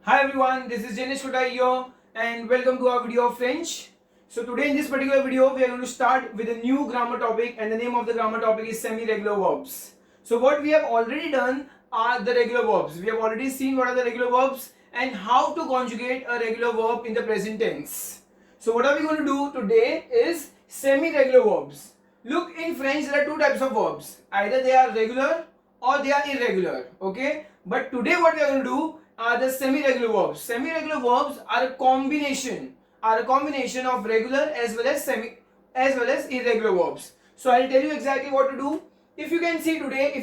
Hi everyone, this is Jenish Kota here and welcome to our video of French. So today in this particular video we are going to start with a new grammar topic and the name of the grammar topic is semi-regular verbs. So what we have already done are the regular verbs. We have already seen what are the regular verbs and how to conjugate a regular verb in the present tense. So what are we going to do today is semi-regular verbs. Look, in French there are two types of verbs. Either they are regular or they are irregular. Okay, but today what we are going to do are the semi-regular verbs. Semi-regular verbs are a combination of regular as well as irregular verbs. So I'll tell you exactly what to do. If you can see today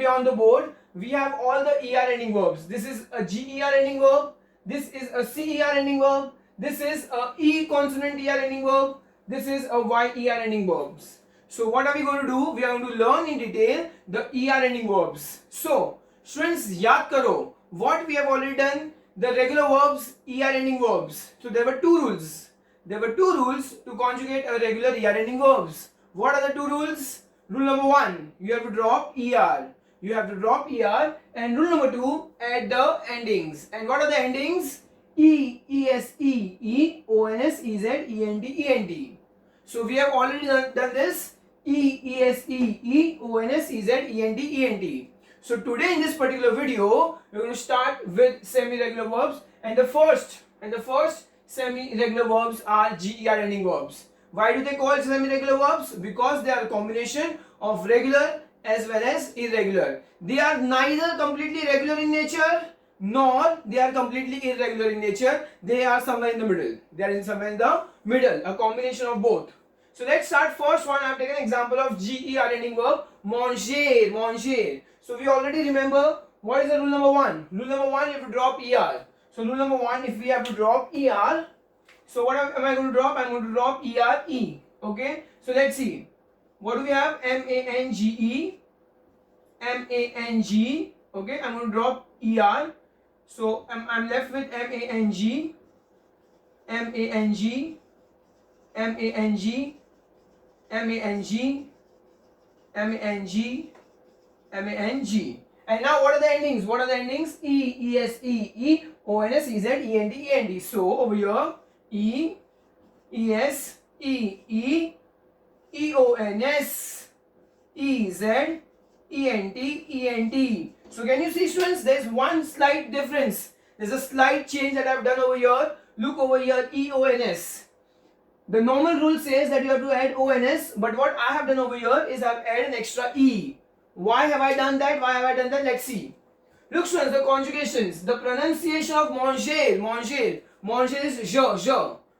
on the board, we have all the er ending verbs. This is a ger ending verb. This is a cer ending verb. This is a e consonant er ending verb. This is a yer ending verbs. So what are we going to do? We are going to learn in detail the er ending verbs. So students, yaad karo what we have already done, the regular verbs, er ending verbs. So there were two rules. There were two rules to conjugate a regular er ending verbs. What are the two rules? Rule number one, you have to drop er. You have to drop er, and rule number two, add the endings. And what are the endings? E, es, e, on, ez, ent. So we have already done this. E, es, on, ez, ent. So today in this particular video, we're going to start with semi-regular verbs, and the first semi-regular verbs are ger ending verbs. Why do they call semi-regular verbs? Because they are a combination of regular as well as irregular. They are neither completely regular in nature nor they are completely irregular in nature. They are somewhere in the middle. They are somewhere in the middle, a combination of both. So let's start first one. I have taken an example of ger ending verb, manger. So we already remember what is the rule number one. Rule number one, you have to drop er. So rule number one, if we have to drop er, so what am I going to drop? I'm going to drop er. Okay. So let's see. What do we have? mange. Okay. I'm going to drop er. So I'm left with mang. And now what are the endings? What are the endings? E, es, on, ez, ent. So over here, e, es, on, ez, ent. So can you see, students, there's one slight difference. There's a slight change that I've done over here. Look over here, EONS. The normal rule says that you have to add ONS, but what I have done over here is I've added an extra E. Why have I done that? Let's see. Look, students, the conjugations. The pronunciation of manger. Manger is je.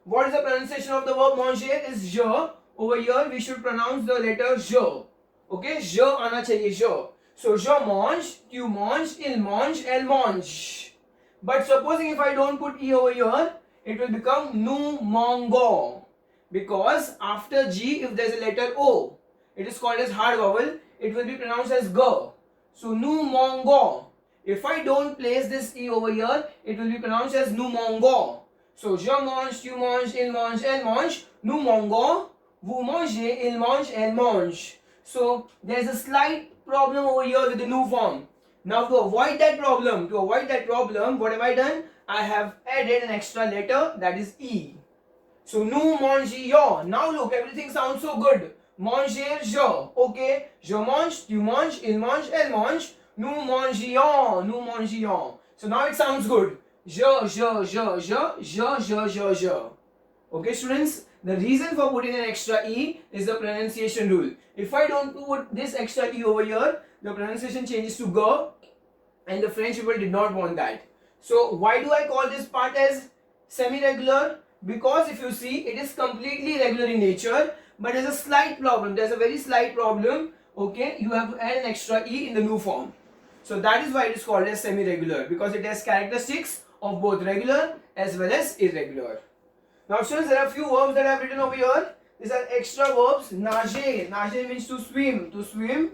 What is the pronunciation of the verb manger? Is je. Over here, we should pronounce the letter je. Okay, je आना चाहिए je. So je mange, tu manges, il mange, elle mange. But supposing if I don't put E over here, it will become nous mangeons. Because after G, if there is a letter O, it is called as hard vowel, it will be pronounced as G. So, nous mangeons. If I don't place this E over here, it will be pronounced as nous mangeons. So, je mange, tu manges, il mange, elle mange. Nous mangeons, vous mangez, il mange, elle mange. So, there is a slight problem over here with the nous form. Now, to avoid that problem, what have I done? I have added an extra letter, that is E. So, nous mangions. Now look, everything sounds so good. Manger, je. Okay. Je mange, tu manges, il mange, elle mange. Nous mangions. So now it sounds good. Je. Okay, students? The reason for putting an extra E is the pronunciation rule. If I don't put this extra E over here, the pronunciation changes to go, and the French people did not want that. So why do I call this part as semi-regular? Because if you see, it is completely regular in nature, but there's a slight problem. There's a very slight problem. Okay, you have to add an extra E in the new form. So that is why it is called as semi-regular, because it has characteristics of both regular as well as irregular. Now students, there are a few verbs that I have written over here. These are extra verbs. Nager. Nager means to swim.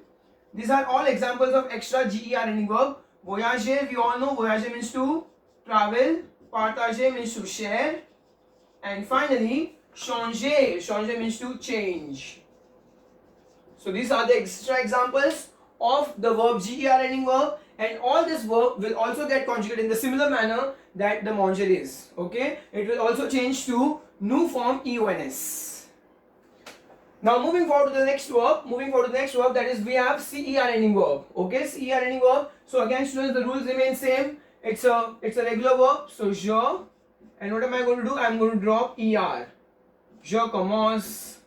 These are all examples of extra GER ending verb. Voyager, we all know voyager means to travel. Partager means to share. And finally, changer. Changer means to change. So these are the extra examples of the verb ger ending verb, and all this verb will also get conjugated in the similar manner that the manger is. Okay, it will also change to new form EONS. Now moving forward to the next verb, that is we have CER ending verb. Okay, CER ending verb. So again students, the rules remain same. It's a regular verb. So je, and what am I going to do? I am going to drop ER. Je commence,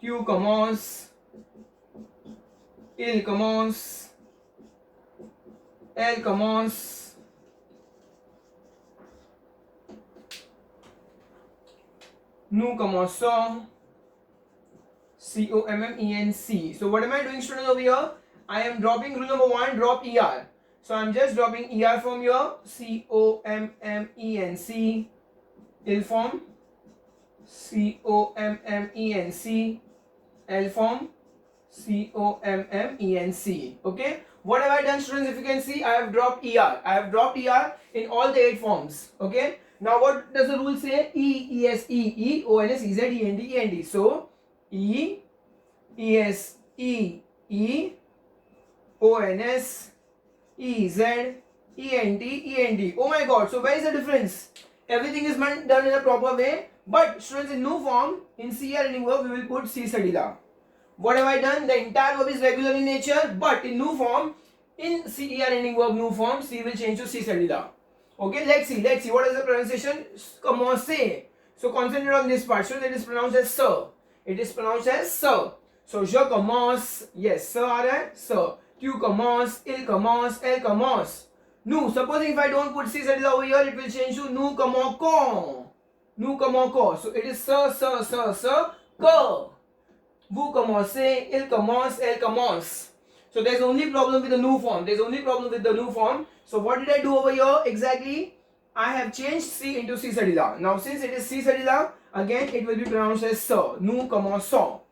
tu commences, il commence, elle commence, nous commençons, COMMENC. So what am I doing students over here? I am dropping rule number 1, drop ER. So I am just dropping ER from here, COMMENC, ill form, COMMENC, L form, COMMENC. Okay, what have I done students? If you can see, I have dropped ER. I have dropped ER in all the 8 forms. Okay, now what does the rule say? E, ES, E, ONS, EZ, END, END. So E, ES, E, ONS, EZ, ENT, END. Oh my god, so where is the difference? Everything is done in a proper way, but students, in new form, in CR ending verb, we will put C cedilla. What have I done? The entire verb is regular in nature, but in new form, in CR ending verb new form, C will change to C cedilla. Okay, let's see what is the pronunciation. Commencer. So concentrate on this part. So it is pronounced as sir. It is pronounced as sir. So je commence, yes, sir aa raha hai, sir. Tu commences, il commence, elle commence. Nous, supposing if I don't put C cedilla over here, it will change to nous commençons. Nous commençons. So it is sir, que. Vous commencez, il commence, elle commence. So there's only problem with the new form. So what did I do over here exactly? I have changed C into C cedilla. Now since it is C cedilla, again it will be pronounced as sir. Nous commençons.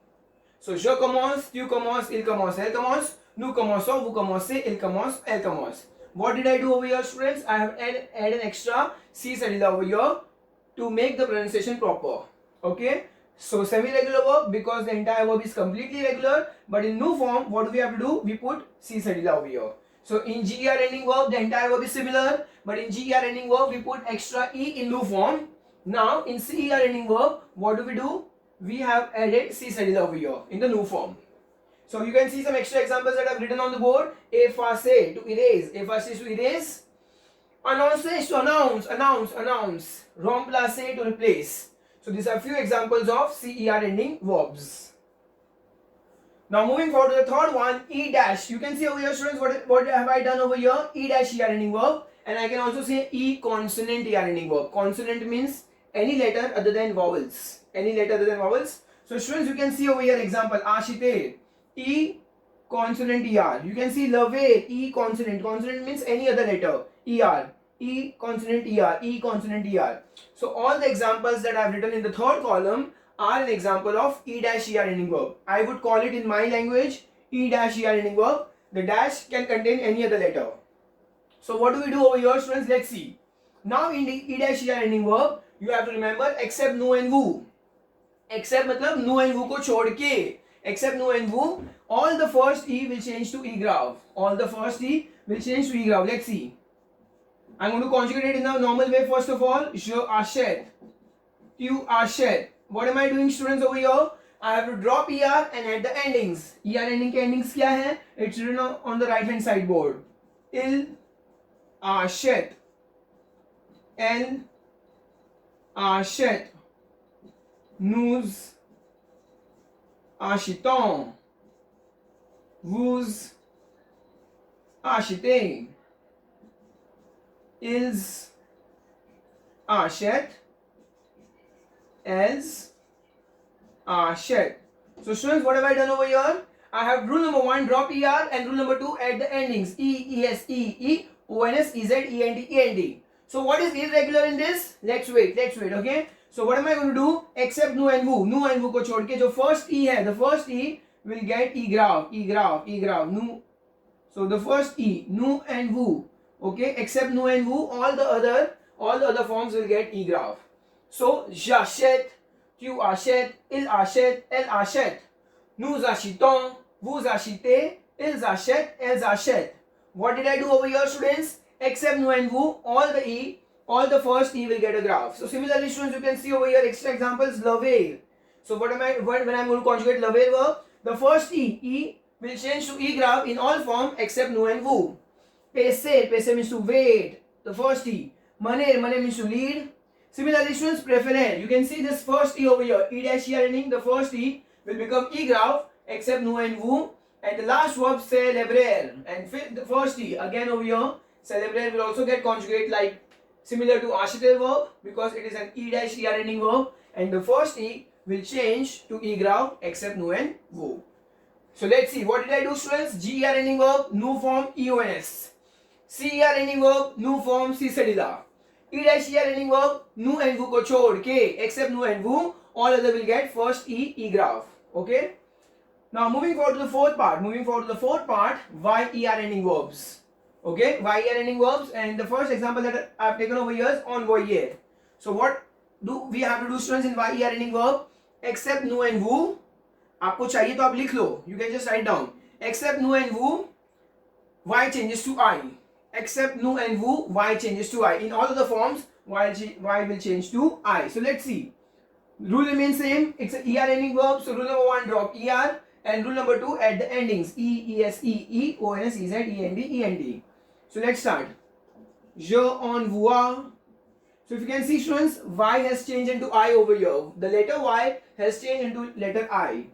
So je commence, tu commences, il commence, elle commence. Nous commençons, vous commencez, il commence, elle commence. What did I do over here students? I have add an extra C cedilla over here to make the pronunciation proper. Okay. So semi-regular verb, because the entire verb is completely regular, but in new form, what do we have to do? We put C cedilla over here. So in GER ending verb, the entire verb is similar, but in GER ending verb, we put extra E in new form. Now in CER ending verb, what do? We have added C cedilla over here in the new form. So you can see some extra examples that I've written on the board. Effacer, to erase. Effacer is to erase. Annoncer is to announce. Remplacer, to replace. So these are few examples of CER ending verbs. Now moving forward to the third one, E dash. You can see over here students, what have I done over here? E dash ER ending verb, and I can also say E consonant ER ending verb. Consonant means any letter other than vowels. So students, you can see over here example, Ashite, E consonant ER. You can see Lave, E consonant. Consonant means any other letter. ER. E consonant ER. So all the examples that I have written in the third column are an example of E dash ER ending verb. I would call it in my language E dash ER ending verb. The dash can contain any other letter. So what do we do over here students? Let's see. Now in the E dash ER ending verb, you have to remember except nu and vu. Except matlab nu and vu ko chhod ke. Except nu and vu, all the first E will change to E grav. Let's see. I'm going to conjugate it in the normal way first of all. Je achète. Tu achètes. What am I doing students over here? I have to drop ER and add the endings. ER ending के endings क्या है? It's written on the right hand side board. Il achète. Elle achète. Nous achetons. Vous achetez. Ils achètent. Elles achètent. So students, what have I done over here? I have rule number 1, drop ER, and rule number 2, add the endings E, ES, E, ONS, EZ, END, END. So what is irregular in this? Let's wait, okay? So what am I going to do? Except nu and vu. Nu and vu ko chhod ke jo first E hai, the first E will get E grav, nu. So the first E, nu and vu. Okay, except nu and vu, all the other forms will get E grav. So j'achète, tu achètes, il achète, elle achète. Nous achetons, vous achetez, ils achètent, elles achètent. what did I do over here, students? Except nu and vu, all the first e will get a graph. So similarly, students, you can see over here extra examples, laver. So when I'm going to conjugate laver verb, the first e will change to e graph in all form except nu and vu. Paise means to wait, the first e. Mane means to lead. Similarly, students, preferere, you can see this first e over here, e dash e ending, the first e will become e graph except nu and vu. And the last verb, celebrer, and the first e again over here, celebrer will also get conjugate like similar to acheter verb because it is an e dash er ending verb, and the first e will change to e graph except nu and vu. So let's see, what did I do, students? Ger ending verb, nu form eons. Cer ending verb, nu form cedilla. E dash er ending verb, nu and vu ko chhod ke, except nu and vu, all other will get first e graph. Okay. Now moving forward to the fourth part. Y er ending verbs. Okay, y er ending verbs, and the first example that I have taken over here is envoyer. So what do we have to do, students, in y er ending verb? Except nu and vu. आपको चाहिए तो आप लिख लो. You can just write down. Except nu and vu, y changes to I. Except nu and vu, y changes to I. In all of the forms, y will change to I. So let's see. Rule remains same. It's an er ending verb. So rule number 1, drop er. And rule number 2, add the endings e, es, e, o, n, s, e, z, e, n, d, e, n, d. So let's start. Je envoie. So if you can see, students, y has changed into I over here. The letter y has changed into letter I.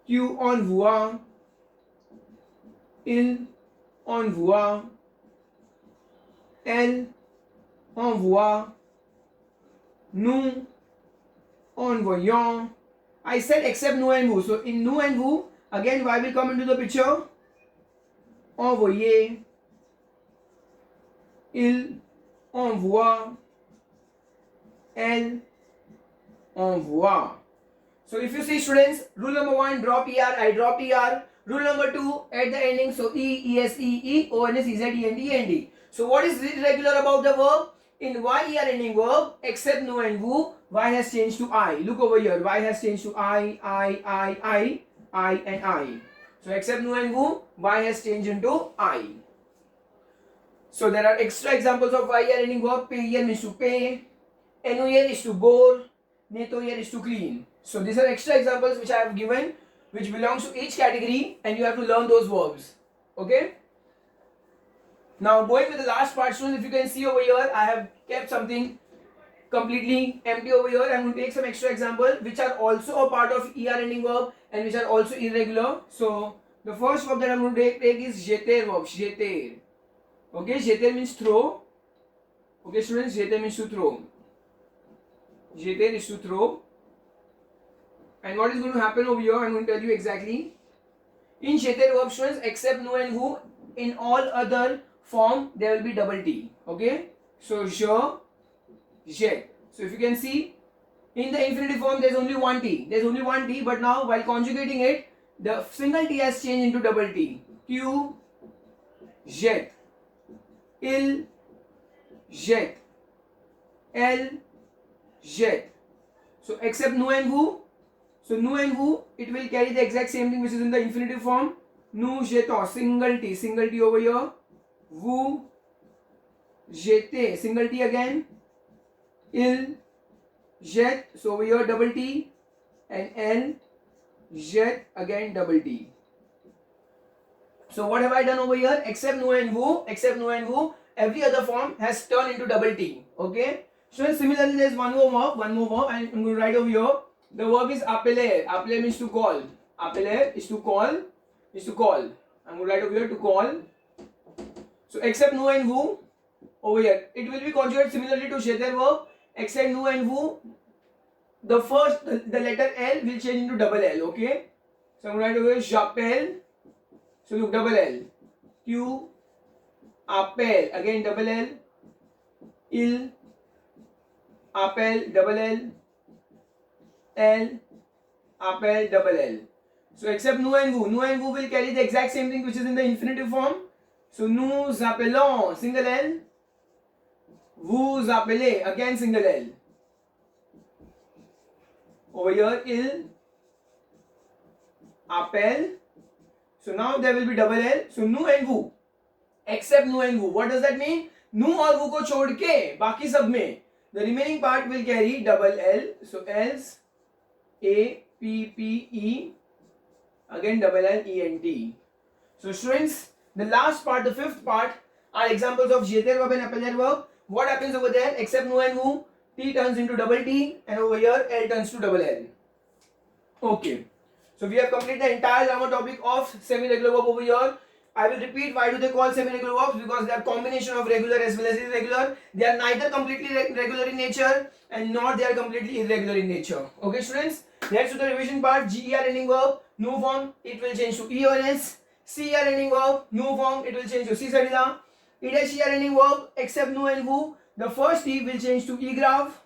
Tu envoies. Il envoie. Elle envoie. Nous envoyons. I said except nu and vu. So in nu and vu, again y will come into the picture. Envoyer. Il envoie. Elle envoie. So if you see, students, rule number 1, drop er, I drop er. Rule number 2, add the ending, so e, es, e, o, n, s, e, z, e, n, d, e, n, d. So what is irregular about the verb? In y er ending verb, except nu and vu, y has changed to I. Look over here, y has changed to I, and I. So except nu and vu, y has changed into I. So there are extra examples of y er ending verb. Payer means to pay, ennuyer is to bore, nettoyer is to clean. So these are extra examples which I have given, which belongs to each category, and you have to learn those verbs. Okay? Now going with the last part, students, if you can see over here, I have kept something completely empty over here. I am going to take some extra examples which are also a part of er ending verb and which are also irregular. So the first verb that I am going to take is jeter verb. Jeter. Okay, jeter means throw. Okay, students, jeter means to throw. Jeter is to throw. And what is going to happen over here, I am going to tell you exactly. In jeter verb, students, except nu and vu, in all other form there will be double T. Okay, so je, jet. So if you can see, in the infinitive form there is only one T. There is only one T, but now while conjugating it, the single T has changed into double T. Tu jettes. Il jette. Elle jette. So except nu and vu. So nu and vu, it will carry the exact same thing which is in the infinitive form. Nous jetons, single T over here. Vous jetez, single T again. Il jette, so over here double T, and elle jette, again double T. So what have I done over here? Except nu and vu, every other form has turned into double T. Okay. So similarly, there is one more verb, and I'm going to write over here. The verb is appeler. Appeler means to call. Appeler is to call. I'm going to write over here to call. So except nu and vu, over here, it will be conjugated similarly to jeter verb. Except nu and vu, the letter L will change into double L. Okay. So I'm going to write over here j'appelle. So look, double L. Tu appelles, again double L. Il appelle, double L. Elle appelle, double L. So except nu and vu will carry the exact same thing which is in the infinitive form. So nous appelons, single L. Vous appelez, again single L. Over here, il appelle. So now there will be double L. So nu and vu. except nu and vu. What does that mean? Nu और vu को छोड़ के बाकी सब में the remaining part will carry double L. So L's A P P E, again double L E N T. So students, the last part, the fifth part, are examples of Jeter verb and appeler verb. What happens over there? Except nu and vu, T turns into double T, and over here L turns to double L. Okay. So we have completed the entire grammar topic of semi-regular verb over here. I will repeat, why do they call semi-regular verbs? Because they are combination of regular as well as irregular. They are neither completely regular in nature and nor they are completely irregular in nature. Okay students? Next to the revision part, GER ending verb, nu form, it will change to E or S. CER ending verb, nu form, it will change to C Sadida. ER ending verb, except nu and vu, the first T will change to E graph.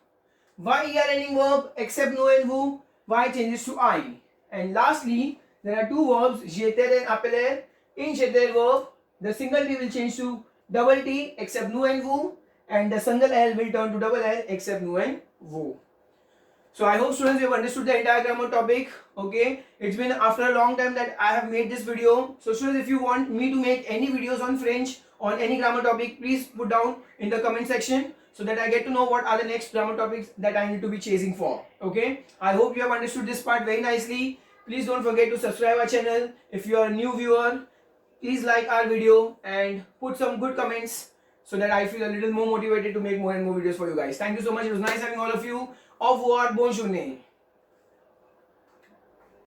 YER ending verb, except nu and vu, Y changes to I. And lastly, there are two verbs, jeter and appeler. In jeter verb, the single T will change to double T except nu and vu, and the single L will turn to double L except nu and vu. So I hope students you have understood the entire grammar topic. Okay, it's been after a long time that I have made this video. So students, if you want me to make any videos on French, on any grammar topic, please put down in the comment section so that I get to know what are the next grammar topics that I need to be chasing for. Okay, I hope you have understood this part very nicely. Please don't forget to subscribe our channel. If you are a new viewer, please like our video and put some good comments so that I feel a little more motivated to make more and more videos for you guys. Thank you so much. It was nice having all of you. Au revoir, bonne journée.